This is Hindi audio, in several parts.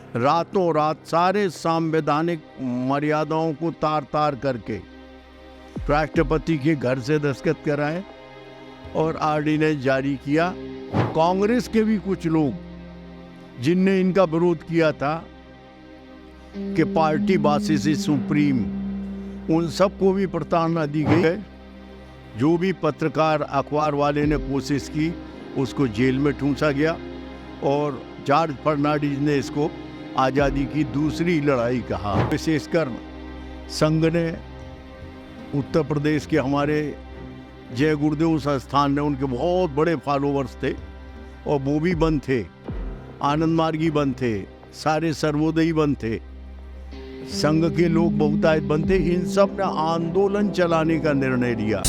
रातों रात सारे संवैधानिक मर्यादाओं को तार तार करके राष्ट्रपति के घर से दस्तखत कराए और ऑर्डिनेंस जारी किया। कांग्रेस के भी कुछ लोग जिनने इनका विरोध किया था कि पार्टी बासिस इज सुप्रीम, उन सबको भी प्रताड़ना दी गई है। जो भी पत्रकार अखबार वाले ने कोशिश की उसको जेल में ठूंसा गया और जॉर्ज फर्नांडिस ने इसको आज़ादी की दूसरी लड़ाई कहा। विशेषकर संघ ने उत्तर प्रदेश के हमारे जय गुरुदेव संस्थान ने, उनके बहुत बड़े फॉलोवर्स थे और वो भी बंद थे, आनंद मार्गी बंद थे, सारे सर्वोदयी बंद थे, संघ के लोग बहुतायत बंद थे। इन सब ने आंदोलन चलाने का निर्णय लिया।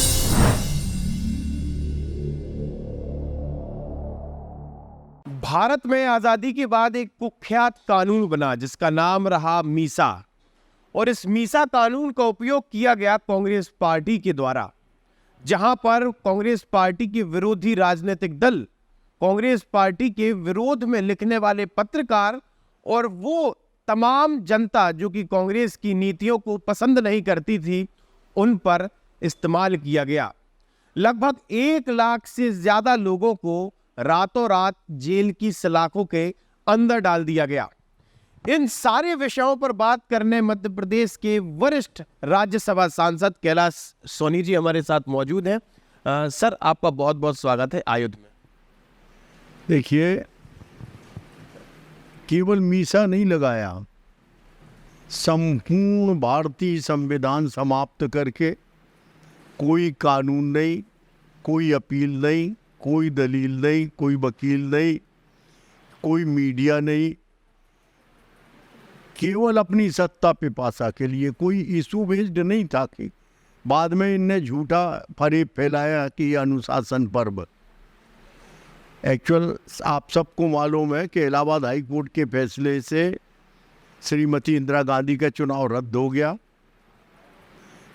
भारत में आजादी के बाद एक कुख्यात कानून बना जिसका नाम रहा मीसा, और इस मीसा कानून का उपयोग किया गया कांग्रेस पार्टी के द्वारा, जहां पर कांग्रेस पार्टी के विरोधी राजनीतिक दल, कांग्रेस पार्टी के विरोध में लिखने वाले पत्रकार और वो तमाम जनता जो कि कांग्रेस की नीतियों को पसंद नहीं करती थी, उन पर इस्तेमाल किया गया। लगभग 1 लाख से ज्यादा लोगों को रातों रात जेल की सलाखों के अंदर डाल दिया गया। इन सारे विषयों पर बात करने मध्य प्रदेश के वरिष्ठ राज्यसभा सांसद कैलाश सोनी जी हमारे साथ मौजूद हैं। सर, आपका बहुत बहुत स्वागत है आयुध में। देखिए, केवल मीसा नहीं लगाया, संपूर्ण भारतीय संविधान समाप्त करके कोई कानून नहीं, कोई अपील नहीं, कोई दलील नहीं, कोई वकील नहीं, कोई मीडिया नहीं, केवल अपनी सत्ता पिपासा के लिए। कोई इशू बेस्ड नहीं था कि बाद में इनने झूठा फरेब फैलाया कि अनुशासन पर्व। एक्चुअल आप सबको मालूम है कि इलाहाबाद हाई कोर्ट के फैसले से श्रीमती इंदिरा गांधी का चुनाव रद्द हो गया।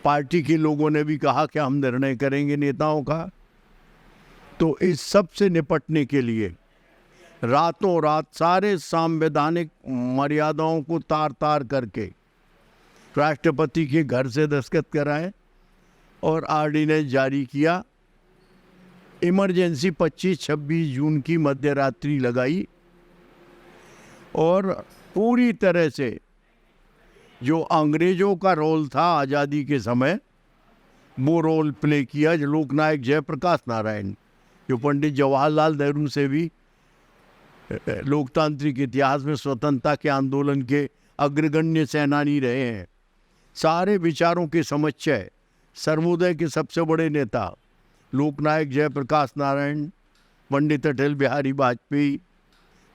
पार्टी के लोगों ने भी कहा कि हम निर्णय करेंगे नेताओं का। तो इस सब से निपटने के लिए रातों रात सारे संवैधानिक मर्यादाओं को तार तार करके राष्ट्रपति के घर से दस्तखत कराए और ऑर्डिनेंस जारी किया। इमरजेंसी 25-26 जून की मध्य रात्रि लगाई और पूरी तरह से जो अंग्रेजों का रोल था आज़ादी के समय, वो रोल प्ले किया। जो लोकनायक जयप्रकाश नारायण, जो पंडित जवाहरलाल नेहरू से भी लोकतांत्रिक इतिहास में स्वतंत्रता के आंदोलन के अग्रगण्य सेनानी रहे हैं, सारे विचारों के समुच्चय, सर्वोदय के सबसे बड़े नेता लोकनायक जयप्रकाश नारायण, पंडित अटल बिहारी वाजपेयी,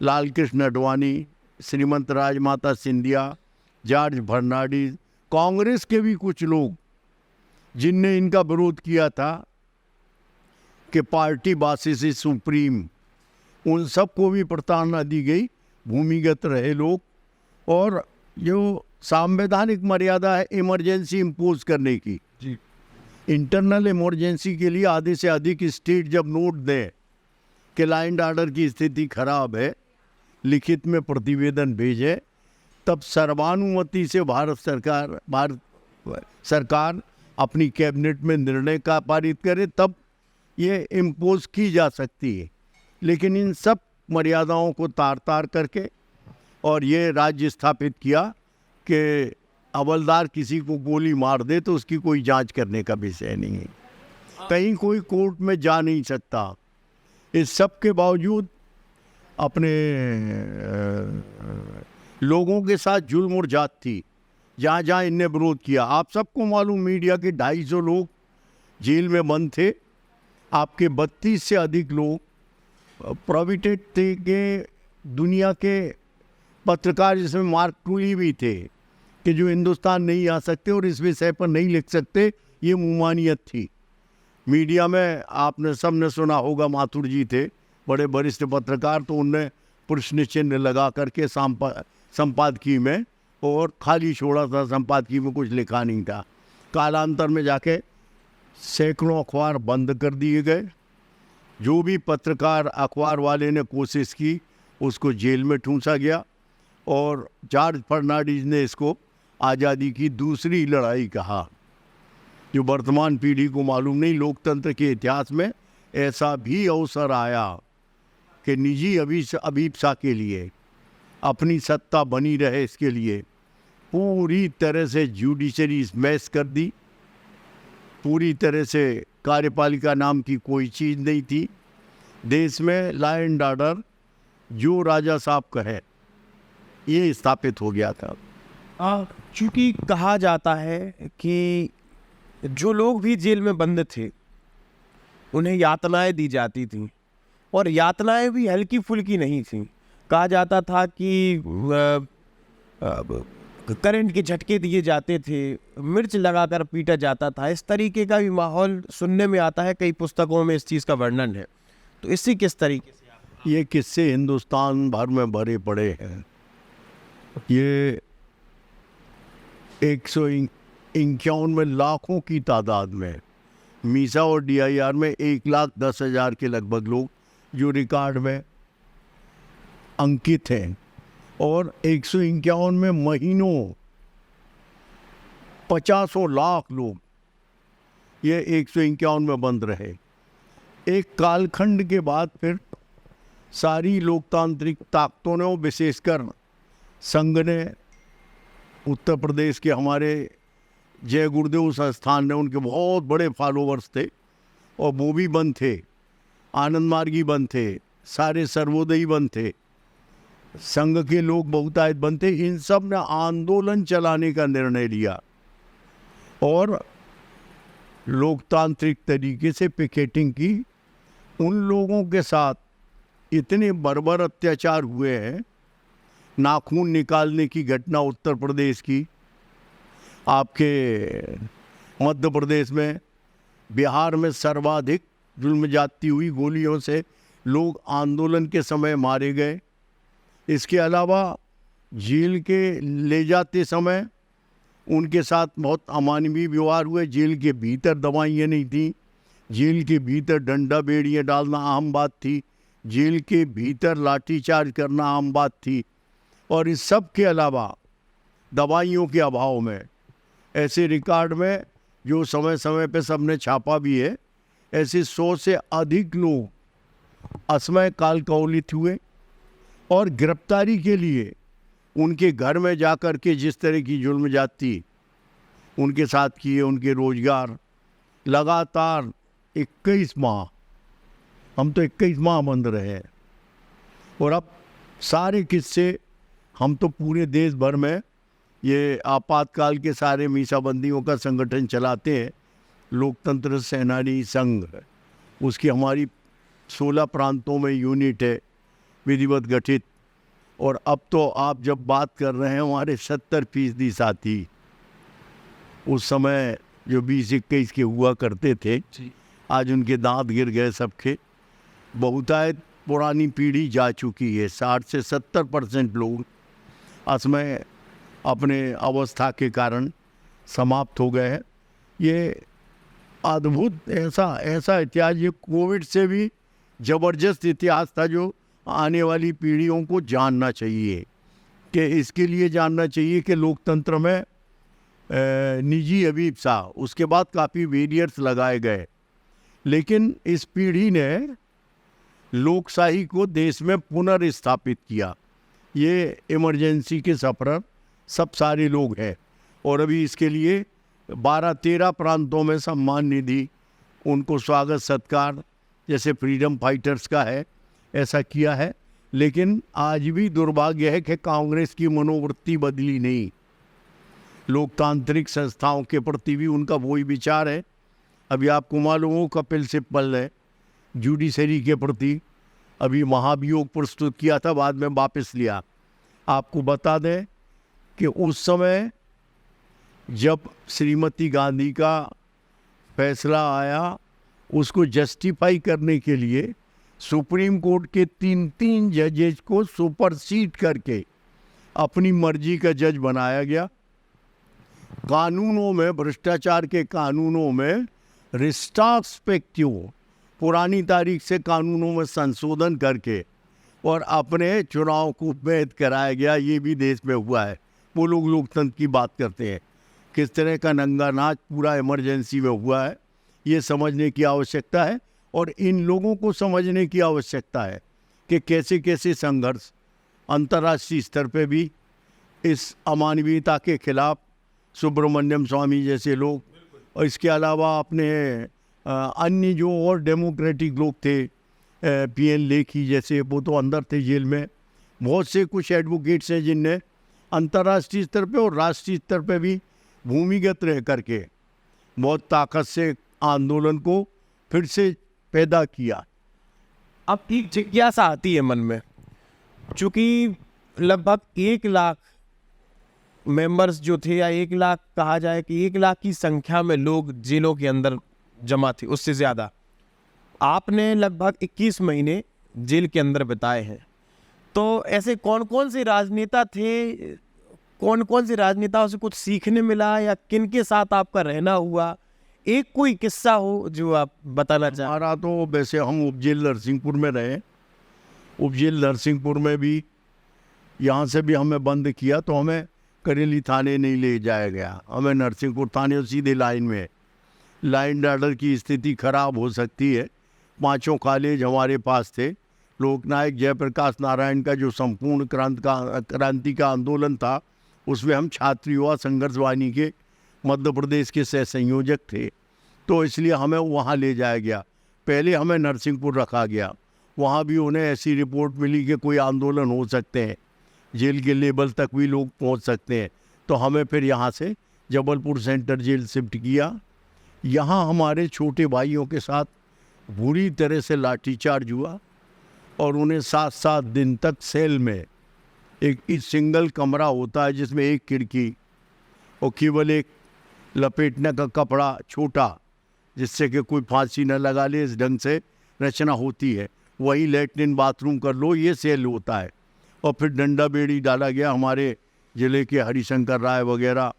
लाल कृष्ण आडवाणी, श्रीमंत राजमाता सिंधिया, जॉर्ज फर्नांडिस, कांग्रेस के भी कुछ लोग जिनने इनका विरोध किया था कि पार्टी बासिस इज सुप्रीम, उन सबको भी प्रताड़ना दी गई। भूमिगत रहे लोग, और जो संवैधानिक मर्यादा है इमरजेंसी इम्पोज करने की जी, इंटरनल इमरजेंसी के लिए आधे से अधिक स्टेट जब नोट दें कि लॉ एंड ऑर्डर की स्थिति खराब है, लिखित में प्रतिवेदन भेजे, तब सर्वानुमति से भारत सरकार अपनी कैबिनेट में निर्णय का पारित करे, तब ये इम्पोज की जा सकती है। लेकिन इन सब मर्यादाओं को तार तार करके और ये राज्य स्थापित किया कि हवलदार किसी को गोली मार दे तो उसकी कोई जांच करने का विषय नहीं है, कहीं कोई कोर्ट में जा नहीं सकता। इस सब के बावजूद अपने लोगों के साथ जुल्म और जात थी जहाँ जहाँ इनने विरोध किया। आप सबको मालूम, मीडिया के 250 लोग जेल में बंद थे, आपके 32 से अधिक लोग प्रोविटेड थे कि दुनिया के पत्रकार, जिसमें मार्क ट्वेन भी थे, कि जो हिंदुस्तान नहीं आ सकते और इस विषय पर नहीं लिख सकते, ये मुमानियत थी। मीडिया में आपने सबने सुना होगा, माथुर जी थे बड़े वरिष्ठ पत्रकार, तो उनने प्रश्न चिन्ह लगा करके संपादकीय में और खाली छोड़ा था, संपादकीय में कुछ लिखा नहीं था। कालांतर में जाके सैकड़ों अखबार बंद कर दिए गए। जो भी पत्रकार अखबार वाले ने कोशिश की उसको जेल में ठूंसा गया और जॉर्ज फर्नांडिस ने इसको आज़ादी की दूसरी लड़ाई कहा। जो वर्तमान पीढ़ी को मालूम नहीं, लोकतंत्र के इतिहास में ऐसा भी अवसर आया कि निजी अभिप्सा के लिए, अपनी सत्ता बनी रहे इसके लिए पूरी तरह से जुडिशरी स्मैश कर दी। पूरी तरह से कार्यपालिका नाम की कोई चीज़ नहीं थी। देश में लॉ एंड ऑर्डर जो राजा साहब कहे ये स्थापित हो गया था। चूँकि कहा जाता है कि जो लोग भी जेल में बंद थे उन्हें यातनाएं दी जाती थीं, और यातनाएं भी हल्की फुल्की नहीं थीं। कहा जाता था कि करंट के झटके दिए जाते थे, मिर्च लगाकर पीटा जाता था। इस तरीके का भी माहौल सुनने में आता है, कई पुस्तकों में इस चीज़ का वर्णन है। तो इसी किस तरीके से ये किस्से हिंदुस्तान भर में भरे पड़े हैं। ये 151 लाखों की तादाद में मीसा और DIR में 1,10,000 के लगभग लोग जो रिकॉर्ड में अंकित हैं, और 151 में महीनों 50 लाख लोग ये 151 में बंद रहे। एक कालखंड के बाद फिर सारी लोकतांत्रिक ताकतों ने, विशेषकर संघ ने, उत्तर प्रदेश के हमारे जय गुरुदेव संस्थान ने, उनके बहुत बड़े फॉलोवर्स थे और वो भी बंद थे, आनंद मार्गी बंद थे, सारे सर्वोदयी बंद थे, संघ के लोग बहुतायत बंद थे। इन सब ने आंदोलन चलाने का निर्णय लिया और लोकतांत्रिक तरीके से पिकेटिंग की। उन लोगों के साथ इतने बर्बर अत्याचार हुए हैं। नाखून निकालने की घटना उत्तर प्रदेश की, आपके मध्य प्रदेश में, बिहार में सर्वाधिक जुल्म जाती हुई गोलियों से लोग आंदोलन के समय मारे गए। इसके अलावा जेल के ले जाते समय उनके साथ बहुत अमानवीय व्यवहार हुए। जेल के भीतर दवाइयाँ नहीं थी, जेल के भीतर डंडा बेड़ियाँ डालना आम बात थी, जेल के भीतर लाठीचार्ज करना आम बात थी। और इस सब के अलावा दवाइयों के अभाव में, ऐसे रिकॉर्ड में जो समय समय पे सबने छापा भी है, ऐसे 100 से अधिक लोग असमय काल कवलित हुए। और गिरफ्तारी के लिए उनके घर में जाकर के जिस तरह की जुल्म जाती उनके साथ किए, उनके रोजगार, लगातार 21 माह, हम तो 21 माह बंद रहे। और अब सारे किस्से हम तो पूरे देश भर में ये आपातकाल के सारे मीसाबंदियों का संगठन चलाते हैं। लोकतंत्र सेनानी संघ, उसकी हमारी 16 प्रांतों में यूनिट है विधिवत गठित। और अब तो आप जब बात कर रहे हैं, हमारे 70% साथी उस समय जो 20-21 के हुआ करते थे, आज उनके दांत गिर गए सबके। बहुतायत पुरानी पीढ़ी जा चुकी है। 60 से 70% लोग असमय अपने अवस्था के कारण समाप्त हो गए हैं। ये अद्भुत ऐसा इतिहास, ये कोविड से भी ज़बरदस्त इतिहास था जो आने वाली पीढ़ियों को जानना चाहिए। कि इसके लिए जानना चाहिए कि लोकतंत्र में निजी अभिप्सा, उसके बाद काफ़ी वेरियर्स लगाए गए, लेकिन इस पीढ़ी ने लोकशाही को देश में पुनर्स्थापित किया। ये इमरजेंसी के सफर सब सारे लोग हैं। और अभी इसके लिए 12-13 प्रांतों में सम्मान निधि, उनको स्वागत सत्कार जैसे फ्रीडम फाइटर्स का है, ऐसा किया है। लेकिन आज भी दुर्भाग्य है कि कांग्रेस की मनोवृत्ति बदली नहीं। लोकतांत्रिक संस्थाओं के प्रति भी उनका वही विचार है। अभी आपको मालूम हो, कपिल सिब्बल ने जुडिशरी के प्रति अभी महाभियोग प्रस्तुत किया था, बाद में वापस लिया। आपको बता दें कि उस समय जब श्रीमती गांधी का फैसला आया, उसको जस्टिफाई करने के लिए सुप्रीम कोर्ट के 3 जजेज को सुपरसीड करके अपनी मर्जी का जज बनाया गया। कानूनों में, भ्रष्टाचार के कानूनों में रिस्ट्रॉस्पेक्टिव, पुरानी तारीख से कानूनों में संशोधन करके और अपने चुनाव को वैध कराया गया। ये भी देश में हुआ है। वो लोग लोकतंत्र की बात करते हैं, किस तरह का नंगा नाच पूरा इमरजेंसी में हुआ है, ये समझने की आवश्यकता है। और इन लोगों को समझने की आवश्यकता है कि कैसे कैसे संघर्ष अंतर्राष्ट्रीय स्तर पे भी इस अमानवीयता के खिलाफ सुब्रमण्यम स्वामी जैसे लोग, और इसके अलावा अपने अन्य जो और डेमोक्रेटिक लोग थे, PN लेखी जैसे, वो तो अंदर थे जेल में। बहुत से कुछ एडवोकेट्स हैं जिनने अंतर्राष्ट्रीय स्तर पे और राष्ट्रीय स्तर पे भी भूमिगत रह करके बहुत ताकत से आंदोलन को फिर से पैदा किया। अब एक जिज्ञासा आती है मन में, चूँकि लगभग 1 लाख मेंबर्स जो थे, या 1 लाख कहा जाए कि 1 लाख की संख्या में लोग जेलों के अंदर जमा थे, उससे ज़्यादा। आपने लगभग 21 महीने जेल के अंदर बिताए हैं, तो ऐसे कौन कौन से राजनेता थे, कौन कौन से राजनेताओं से कुछ सीखने मिला, या किन के साथ आपका रहना हुआ? एक कोई किस्सा हो जो आप बताना चाहें। हमारा तो वैसे हम उपजेल नरसिंहपुर में रहे। उपजेल नरसिंहपुर में भी यहाँ से भी हमें बंद किया तो हमें करेली थाने नहीं ले जाया गया, हमें नरसिंहपुर थाने और सीधे लाइन में। लाइन ऑर्डर की स्थिति खराब हो सकती है। 5 कॉलेज हमारे पास थे। लोकनायक जयप्रकाश नारायण का जो संपूर्ण क्रांति का आंदोलन था, उसमें हम छात्र युवा संघर्ष वाहिनी के मध्य प्रदेश के सह संयोजक थे, तो इसलिए हमें वहाँ ले जाया गया। पहले हमें नरसिंहपुर रखा गया। वहाँ भी उन्हें ऐसी रिपोर्ट मिली कि कोई आंदोलन हो सकते हैं, जेल के लेवल तक भी लोग पहुँच सकते हैं, तो हमें फिर यहाँ से जबलपुर सेंटर जेल शिफ्ट किया। यहाँ हमारे छोटे भाइयों के साथ बुरी तरह से लाठीचार्ज हुआ और उन्हें 7-7 दिन तक सेल में, एक सिंगल कमरा होता है जिसमें एक खिड़की और केवल एक लपेटने का कपड़ा छोटा, जिससे कि कोई फांसी न लगा ले, इस ढंग से रचना होती है। वही लैट्रिन बाथरूम कर लो, ये सेल होता है। और फिर डंडा बेड़ी डाला गया। हमारे ज़िले के हरिशंकर राय वगैरह,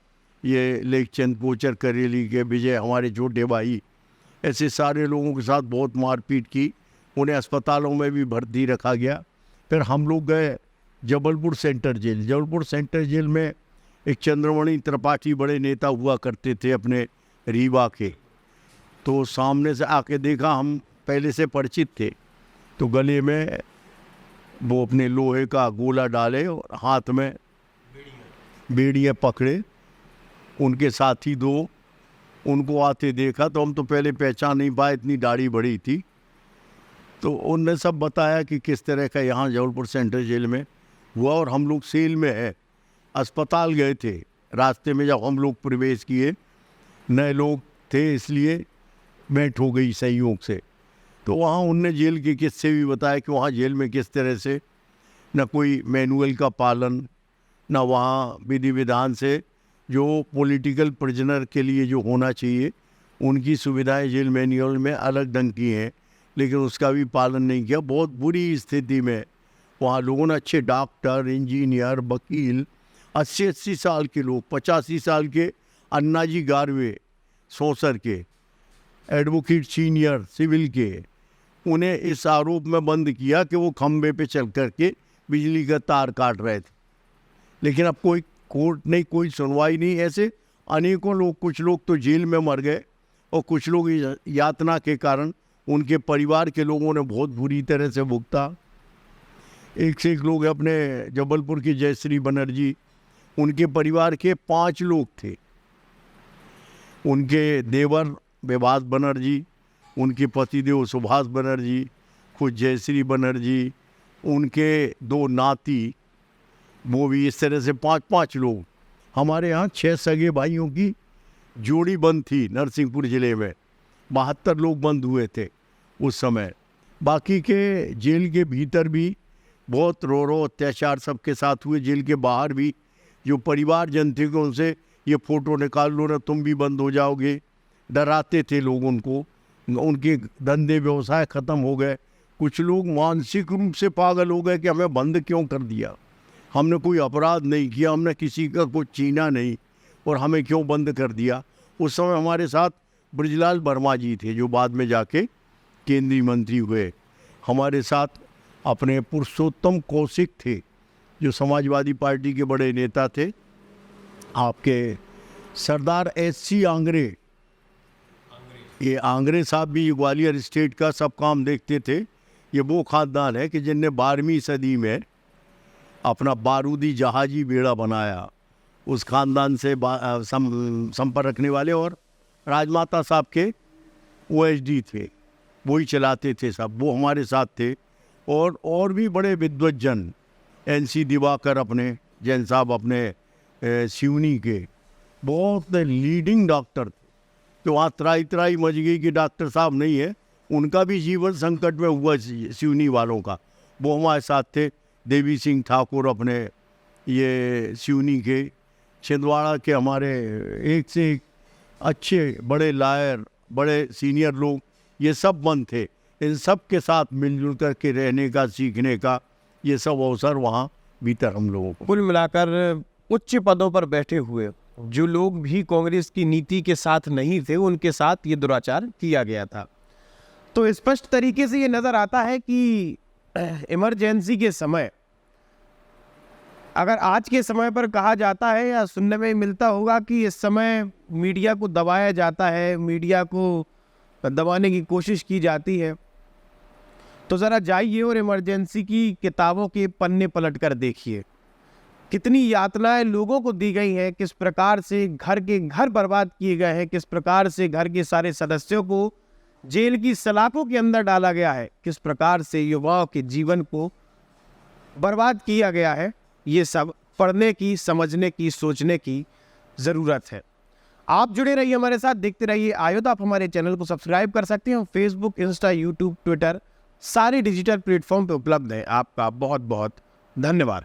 ये लेखचंद कोचर करेली के विजय, हमारे छोटे भाई, ऐसे सारे लोगों के साथ बहुत मारपीट की। उन्हें अस्पतालों में भी भर्ती रखा गया। फिर हम लोग गए Jabalpur centre jail. Jabalpur centre jail में एक चंद्रमणि त्रिपाठी बड़े नेता हुआ करते थे अपने रीवा के, तो सामने से आके देखा, हम पहले से परिचित थे, तो गले में वो अपने लोहे का गोला डाले और हाथ में बेड़ियाँ पकड़े। उनके साथी 2, उनको आते देखा तो हम तो पहले पहचान नहीं पाए, इतनी दाढ़ी बड़ी थी। तो उनने सब बताया कि किस तरह का यहाँ जबलपुर सेंट्रल जेल में हुआ। और हम लोग सेल में है, अस्पताल गए थे। रास्ते में जब हम लोग प्रवेश किए, नए लोग थे इसलिए भेंट हो गई संयोग से, तो वहाँ उनने जेल के किस्से भी बताया कि वहाँ जेल में किस तरह से न कोई मैनुअल का पालन, न वहाँ विधि विधान से जो पॉलिटिकल प्रिजनर के लिए जो होना चाहिए उनकी सुविधाएं जेल मैनुअल में अलग ढंग की हैं, लेकिन उसका भी पालन नहीं किया। बहुत बुरी स्थिति में वहाँ लोगों ने, अच्छे डॉक्टर, इंजीनियर, वकील, 80-80 साल के लोग, 85 साल के अन्नाजी गारवे सौसर के, एडवोकेट सीनियर सिविल के, उन्हें इस आरोप में बंद किया कि वो खंबे पे चल करके बिजली का तार काट रहे थे। लेकिन अब कोई कोर्ट नहीं, कोई सुनवाई नहीं। ऐसे अनेकों लोग, कुछ लोग तो जेल में मर गए और कुछ लोग यातना के कारण उनके परिवार के लोगों ने बहुत बुरी तरह से भुगता। एक से एक लोग अपने जबलपुर की जयश्री बनर्जी, उनके परिवार के 5 लोग थे। उनके देवर विभास बनर्जी, उनके पतिदेव सुभाष बनर्जी, खुद जयश्री बनर्जी, उनके 2 नाती, वो भी, इस तरह से 5-5 लोग। हमारे यहाँ 6 सगे भाइयों की जोड़ी बंद थी नरसिंहपुर ज़िले में। 72 लोग बंद हुए थे उस समय। बाकी के जेल के भीतर भी बहुत रो अत्याचार सबके साथ हुए। जेल के बाहर भी जो परिवारजन थे, उनसे ये फ़ोटो निकाल लो ना, तुम भी बंद हो जाओगे, डराते थे लोग उनको। उनके धंधे व्यवसाय ख़त्म हो गए। कुछ लोग मानसिक रूप से पागल हो गए कि हमें बंद क्यों कर दिया, हमने कोई अपराध नहीं किया, हमने किसी का कुछ छीना नहीं, और हमें क्यों बंद कर दिया। उस समय हमारे साथ ब्रजलाल वर्मा जी थे, जो बाद में जाके केंद्रीय मंत्री हुए। हमारे साथ अपने पुरुषोत्तम कौशिक थे, जो समाजवादी पार्टी के बड़े नेता थे, आपके सरदार SC आंग्रे, ये आंग्रे साहब भी ग्वालियर स्टेट का सब काम देखते थे। ये वो खानदान है कि जिनने 12वीं सदी में अपना बारूदी जहाजी बेड़ा बनाया। उस खानदान से संपर्क रखने वाले, और राजमाता साहब के OSD थे, वही चलाते थे सब, वो हमारे साथ थे। और भी बड़े विद्वज्जन, NC दिवाकर अपने जैन साहब अपने सिवनी के बहुत लीडिंग डॉक्टर थे। तो वहाँ त्राई मच गई कि डॉक्टर साहब नहीं है, उनका भी जीवन संकट में हुआ सिवनी वालों का, वो हमारे साथ थे। देवी सिंह ठाकुर अपने ये सिवनी के, छिंदवाड़ा के हमारे एक से एक अच्छे बड़े लायर, बड़े सीनियर लोग, ये सब बंद थे। इन सब के साथ मिलजुल कर के रहने का, सीखने का ये सब अवसर वहाँ भीतर हम लोगों को। कुल मिलाकर उच्च पदों पर बैठे हुए जो लोग भी कांग्रेस की नीति के साथ नहीं थे, उनके साथ ये दुराचार किया गया था। तो स्पष्ट तरीके से ये नज़र आता है कि इमरजेंसी के समय, अगर आज के समय पर कहा जाता है या सुनने में मिलता होगा कि इस समय मीडिया को दबाया जाता है, मीडिया को दबाने की कोशिश की जाती है, तो ज़रा जाइए और इमरजेंसी की किताबों के पन्ने पलट कर देखिए, कितनी यातनाएं लोगों को दी गई हैं, किस प्रकार से घर के घर बर्बाद किए गए हैं, किस प्रकार से घर के सारे सदस्यों को जेल की सलाखों के अंदर डाला गया है, किस प्रकार से युवाओं के जीवन को बर्बाद किया गया है। ये सब पढ़ने की, समझने की, सोचने की ज़रूरत है। आप जुड़े रहिए हमारे साथ, देखते रहिए आयोत। आप हमारे चैनल को सब्सक्राइब कर सकते हैं। फेसबुक, इंस्टा, यूट्यूब, ट्विटर सारे डिजिटल प्लेटफॉर्म पे उपलब्ध है। आपका बहुत बहुत धन्यवाद।